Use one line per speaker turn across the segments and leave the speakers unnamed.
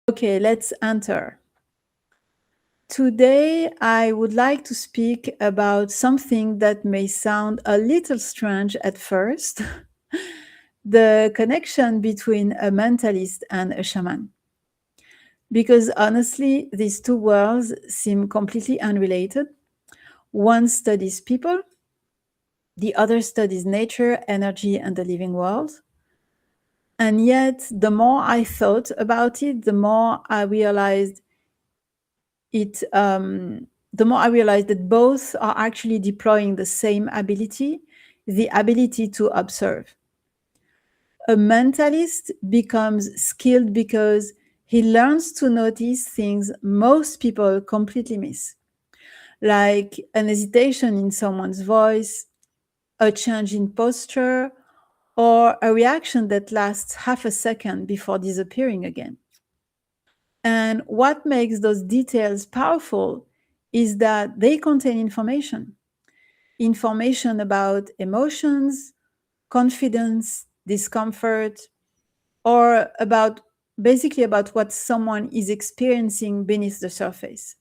Okay, let's enter. Today, I would like to speak about something that may sound a little strange at first, the connection between a mentalist and a shaman. Because honestly, these two worlds seem completely unrelated. One studies people, the other studies nature, energy, and the living world. And yet, the more I thought about it, the more I realized that both are actually deploying the same ability, the ability to observe. A mentalist becomes skilled because he learns to notice things most people completely miss, like an hesitation in someone's voice, a change in posture, or a reaction that lasts half a second before disappearing again. And what makes those details powerful is that they contain information about emotions, confidence, discomfort, or basically about what someone is experiencing beneath the surface.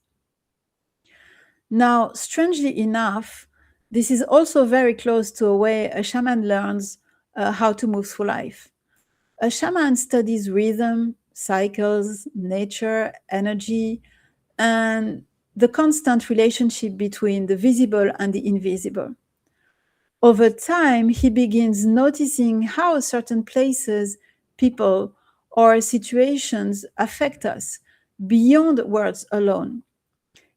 Now, strangely enough, this is also very close to a way a shaman learns how to move through life. A shaman studies rhythm, cycles, nature, energy, and the constant relationship between the visible and the invisible. Over time, he begins noticing how certain places, people, or situations affect us beyond words alone.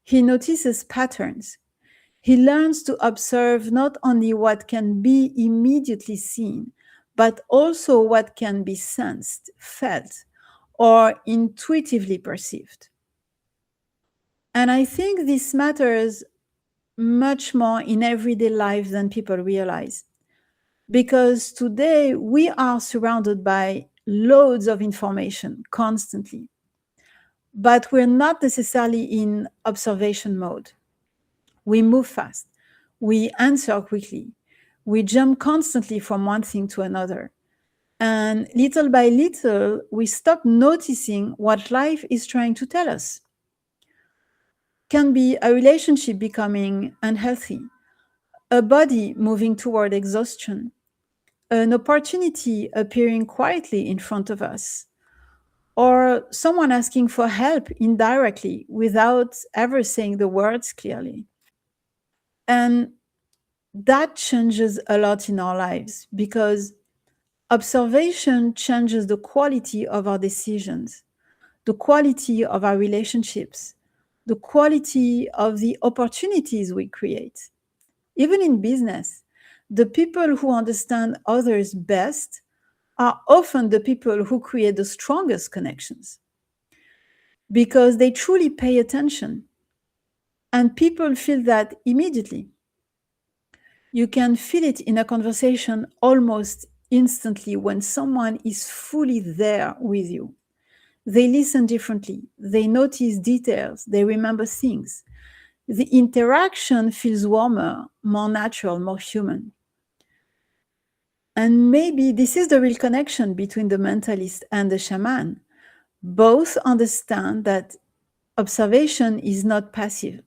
He notices patterns. He learns to observe not only what can be immediately seen, but also what can be sensed, felt, or intuitively perceived. And I think this matters much more in everyday life than people realize. Because today we are surrounded by loads of information constantly, but we're not necessarily in observation mode. We move fast, we answer quickly, we jump constantly from one thing to another. And little by little, we stop noticing what life is trying to tell us. Can be a relationship becoming unhealthy, a body moving toward exhaustion, an opportunity appearing quietly in front of us, or someone asking for help indirectly without ever saying the words clearly. And that changes a lot in our lives because observation changes the quality of our decisions, the quality of our relationships, the quality of the opportunities we create. Even in business, the people who understand others best are often the people who create the strongest connections because they truly pay attention. And people feel that immediately. You can feel it in a conversation almost instantly when someone is fully there with you. They listen differently, they notice details, they remember things. The interaction feels warmer, more natural, more human. And maybe this is the real connection between the mentalist and the shaman. Both understand that observation is not passive.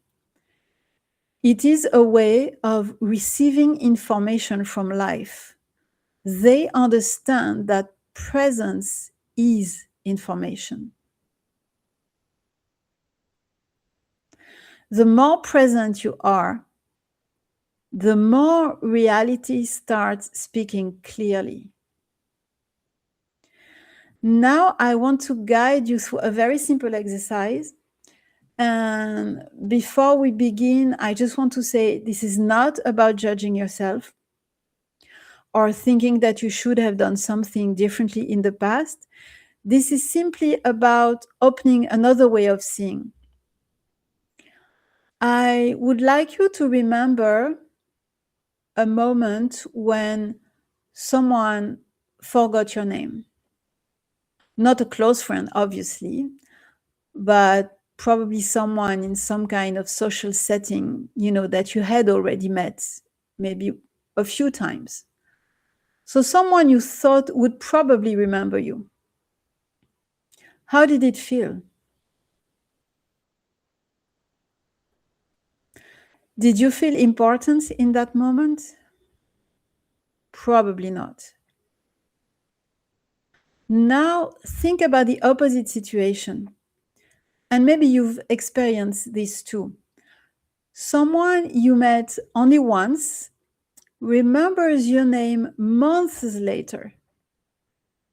It is a way of receiving information from life. They understand that presence is information. The more present you are, the more reality starts speaking clearly. Now, I want to guide you through a very simple exercise. And before we begin, I just want to say this is not about judging yourself or thinking that you should have done something differently in the past. This is simply about opening another way of seeing. I would like you to remember a moment when someone forgot your name. Not a close friend, obviously, but probably someone in some kind of social setting, that you had already met, maybe a few times. So someone you thought would probably remember you. How did it feel? Did you feel important in that moment? Probably not. Now think about the opposite situation. And maybe you've experienced this too. Someone you met only once remembers your name months later.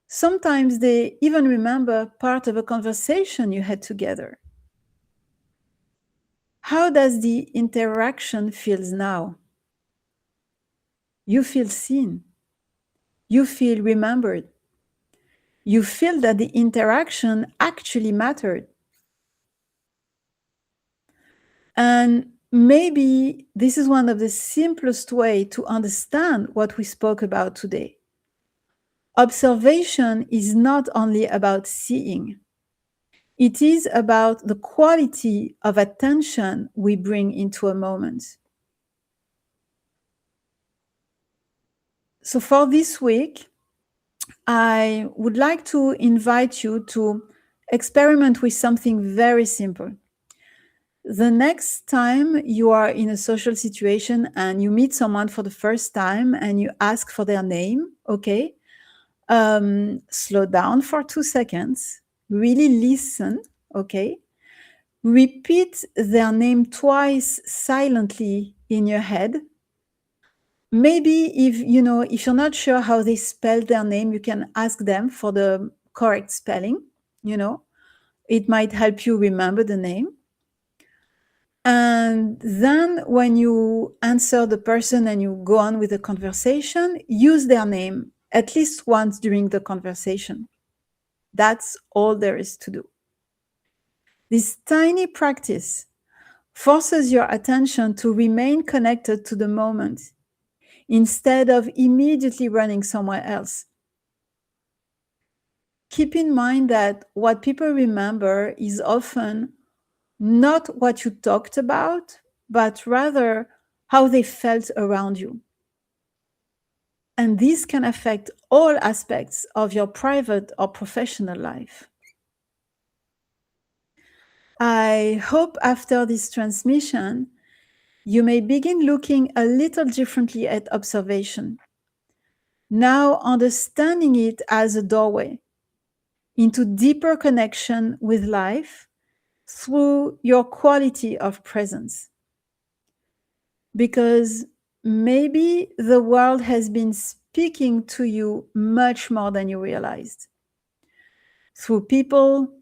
Sometimes they even remember part of a conversation you had together. How does the interaction feels now? You feel seen. You feel remembered. You feel that the interaction actually mattered. And maybe this is one of the simplest way to understand what we spoke about today. Observation is not only about seeing. It is about the quality of attention we bring into a moment. So for this week, I would like to invite you to experiment with something very simple. The next time you are in a social situation and you meet someone for the first time and you ask for their name, okay, slow down for 2 seconds, really listen, okay, repeat their name twice silently in your head. Maybe if you're not sure how they spell their name, you can ask them for the correct spelling. It might help you remember the name. And then when you answer the person and you go on with the conversation, use their name at least once during the conversation. That's all there is to do. This tiny practice forces your attention to remain connected to the moment instead of immediately running somewhere else. Keep in mind that what people remember is often not what you talked about, but rather how they felt around you. And this can affect all aspects of your private or professional life. I hope after this transmission, you may begin looking a little differently at observation. Now understanding it as a doorway into deeper connection with life through your quality of presence. Because maybe the world has been speaking to you much more than you realized. Through people,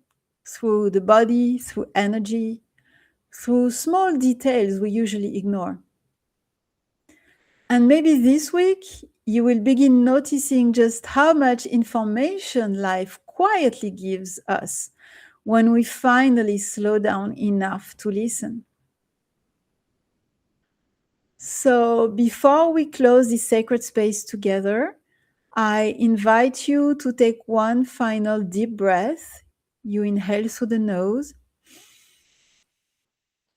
through the body, through energy, through small details we usually ignore. And maybe this week, you will begin noticing just how much information life quietly gives us when we finally slow down enough to listen. So before we close this sacred space together, I invite you to take one final deep breath. You inhale through the nose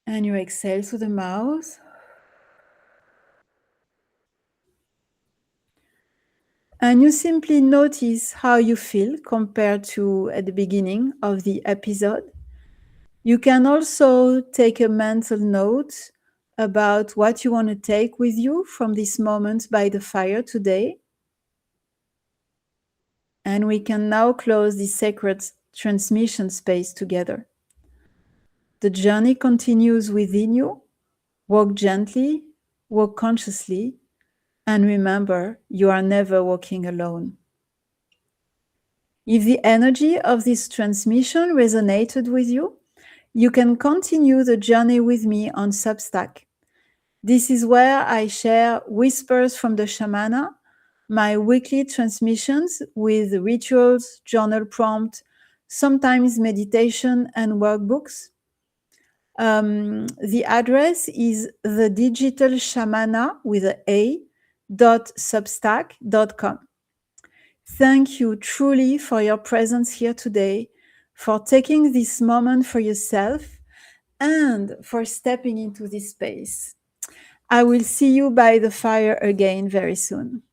and you exhale through the mouth. And you simply notice how you feel compared to at the beginning of the episode. You can also take a mental note about what you want to take with you from this moment by the fire today. And we can now close this sacred transmission space together. The journey continues within you. Walk gently, walk consciously, and remember, you are never walking alone. If the energy of this transmission resonated with you, you can continue the journey with me on Substack. This is where I share whispers from the Shamana, my weekly transmissions with rituals, journal prompt, sometimes meditation and workbooks. The address is the digital shamana with a.substack.com. Thank you truly for your presence here today, for taking this moment for yourself, and for stepping into this space. I will see you by the fire again very soon.